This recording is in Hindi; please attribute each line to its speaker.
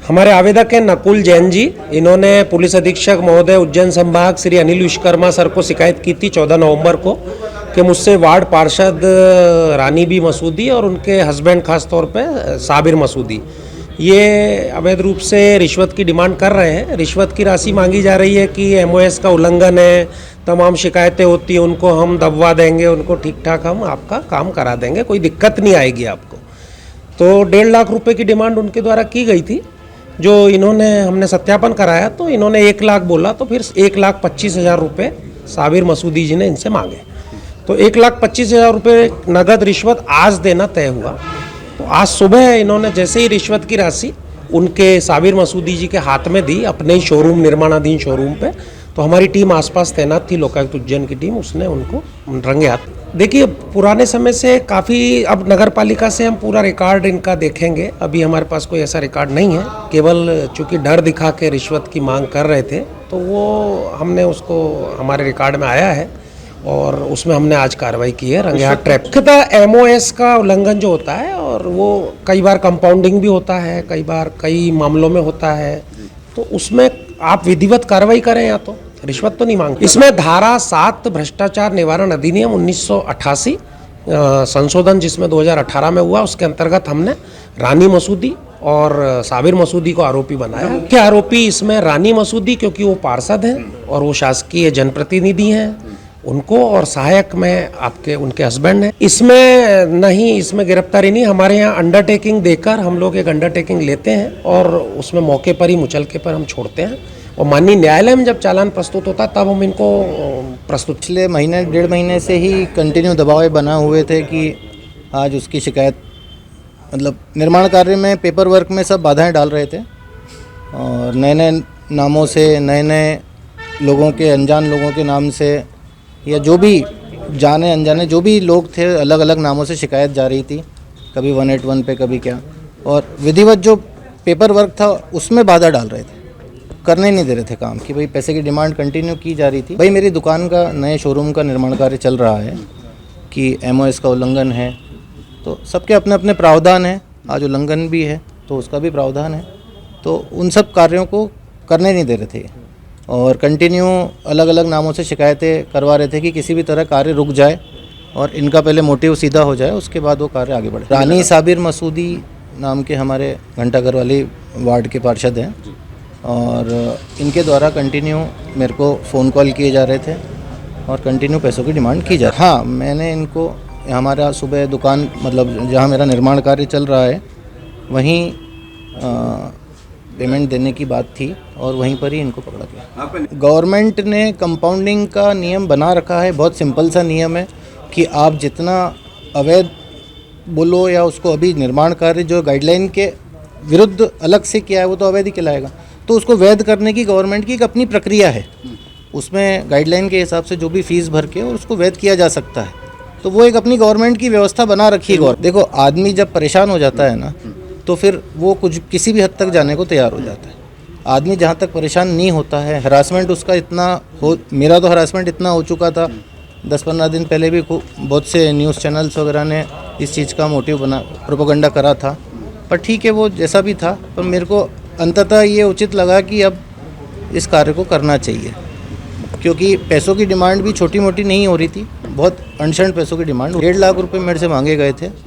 Speaker 1: हमारे आवेदक हैं नकुल जैन जी। इन्होंने पुलिस अधीक्षक महोदय उज्जैन संभाग श्री अनिल विश्वकर्मा सर को शिकायत की थी 14 नवंबर को कि मुझसे वार्ड पार्षद रानी बी मसूदी और उनके हस्बैंड खास तौर पे साबिर मसूदी ये अवैध रूप से रिश्वत की डिमांड कर रहे हैं। रिश्वत की राशि मांगी जा रही है कि एमओएस का उल्लंघन है, तमाम शिकायतें होती हैं, उनको हम दबवा देंगे, उनको ठीक ठाक हम आपका काम करा देंगे, कोई दिक्कत नहीं आएगी आपको। तो 1.5 लाख रुपए की डिमांड उनके द्वारा की गई थी, जो इन्होंने हमने सत्यापन कराया तो इन्होंने 1 लाख बोला, तो फिर 1,25,000 रुपये साबिर मसूदी जी ने इनसे मांगे। तो 1,25,000 रुपये नगद रिश्वत आज देना तय हुआ। तो आज सुबह इन्होंने जैसे ही रिश्वत की राशि उनके साबिर मसूदी जी के हाथ में दी अपने ही शोरूम, निर्माणाधीन शोरूम पे, तो हमारी टीम आसपास तैनात थी, लोकायुक्त उज्जैन की टीम, उसने उनको रंगे हाथ। देखिए, पुराने समय से काफ़ी, अब नगर पालिका से हम पूरा रिकॉर्ड इनका देखेंगे, अभी हमारे पास कोई ऐसा रिकॉर्ड नहीं है, केवल चूँकि डर दिखा के रिश्वत की मांग कर रहे थे तो वो हमने उसको हमारे रिकॉर्ड में आया है और उसमें हमने आज कार्रवाई की है रंगे हाथ ट्रैप। मुख्यतः एमओएस का उल्लंघन जो होता है, और वो कई बार कंपाउंडिंग भी होता है, कई बार कई मामलों में होता है, तो उसमें आप विधिवत कार्रवाई करें या तो रिश्वत तो नहीं मांगते। इसमें धारा 7 भ्रष्टाचार निवारण अधिनियम 1988 संशोधन जिसमें 2018 में हुआ, उसके अंतर्गत हमने रानी मसूदी और साबिर मसूदी को आरोपी बनाया। मुख्य आरोपी इसमें रानी मसूदी, क्योंकि वो पार्षद हैं और वो शासकीय जनप्रतिनिधि हैं, उनको, और सहायक में आपके उनके हस्बैंड हैं। इसमें नहीं, इसमें गिरफ्तारी नहीं, हमारे यहाँ अंडरटेकिंग देकर हम लोग एक अंडरटेकिंग लेते हैं और उसमें मौके पर ही मुचलके पर हम छोड़ते हैं, और माननीय न्यायालय में जब चालान प्रस्तुत होता है तब हम इनको प्रस्तुत।
Speaker 2: पिछले महीने 1.5 महीने से ही कंटिन्यू दबाव बना हुए थे कि आज उसकी शिकायत, मतलब निर्माण कार्य में, पेपर वर्क में सब बाधाएं डाल रहे थे और नए नए नामों से, नए नए लोगों के, अनजान लोगों के नाम से, या जो भी जाने अनजाने जो भी लोग थे, अलग अलग नामों से शिकायत जा रही थी, कभी 181 पे, कभी क्या, और विधिवत जो पेपर वर्क था उसमें बाधा डाल रहे थे, करने नहीं दे रहे थे काम, कि भाई पैसे की डिमांड कंटिन्यू की जा रही थी। भाई मेरी दुकान का, नए शोरूम का निर्माण कार्य चल रहा है कि एमओएस का उल्लंघन है, तो सबके अपने अपने प्रावधान हैं, आज उल्लंघन भी है तो उसका भी प्रावधान है, तो उन सब कार्यों को करने नहीं दे रहे थे और कंटिन्यू अलग अलग नामों से शिकायतें करवा रहे थे कि किसी भी तरह कार्य रुक जाए और इनका पहले मोटिव सीधा हो जाए, उसके बाद वो कार्य आगे बढ़े। रानी साबिर मसूदी नाम के हमारे घंटाघर वाली वार्ड के पार्षद हैं और इनके द्वारा कंटिन्यू मेरे को फ़ोन कॉल किए जा रहे थे और कंटिन्यू पैसों की डिमांड की जा रही। हाँ, मैंने इनको, हमारा सुबह दुकान, मतलब जहाँ मेरा निर्माण कार्य चल रहा है वहीं पेमेंट देने की बात थी और वहीं पर ही इनको पकड़ा गया। गवर्नमेंट ने कंपाउंडिंग का नियम बना रखा है, बहुत सिंपल सा नियम है कि आप जितना अवैध बोलो या उसको, अभी निर्माण कार्य जो गाइडलाइन के विरुद्ध अलग से किया है वो तो अवैध ही कहलाएगा, तो उसको वैध करने की गवर्नमेंट की एक अपनी प्रक्रिया है, उसमें गाइडलाइन के हिसाब से जो भी फीस भर के और उसको वैध किया जा सकता है, तो वो एक अपनी गवर्नमेंट की व्यवस्था बना रखी है। देखो, आदमी जब परेशान हो जाता है ना, तो फिर वो कुछ किसी भी हद तक जाने को तैयार हो जाता है। आदमी जहाँ तक परेशान नहीं होता है, हरासमेंट उसका इतना हो, मेरा तो हरासमेंट इतना हो चुका था, 10-15 दिन पहले भी बहुत से न्यूज़ चैनल्स वगैरह ने इस चीज़ का मोटिव बना, प्रोपेगेंडा करा था, पर ठीक है, वो जैसा भी था, पर मेरे को अंततः ये उचित लगा कि अब इस कार्य को करना चाहिए, क्योंकि पैसों की डिमांड भी छोटी मोटी नहीं हो रही थी, बहुत अनशन पैसों की डिमांड। 1.5 लाख रुपये मेरे से मांगे गए थे।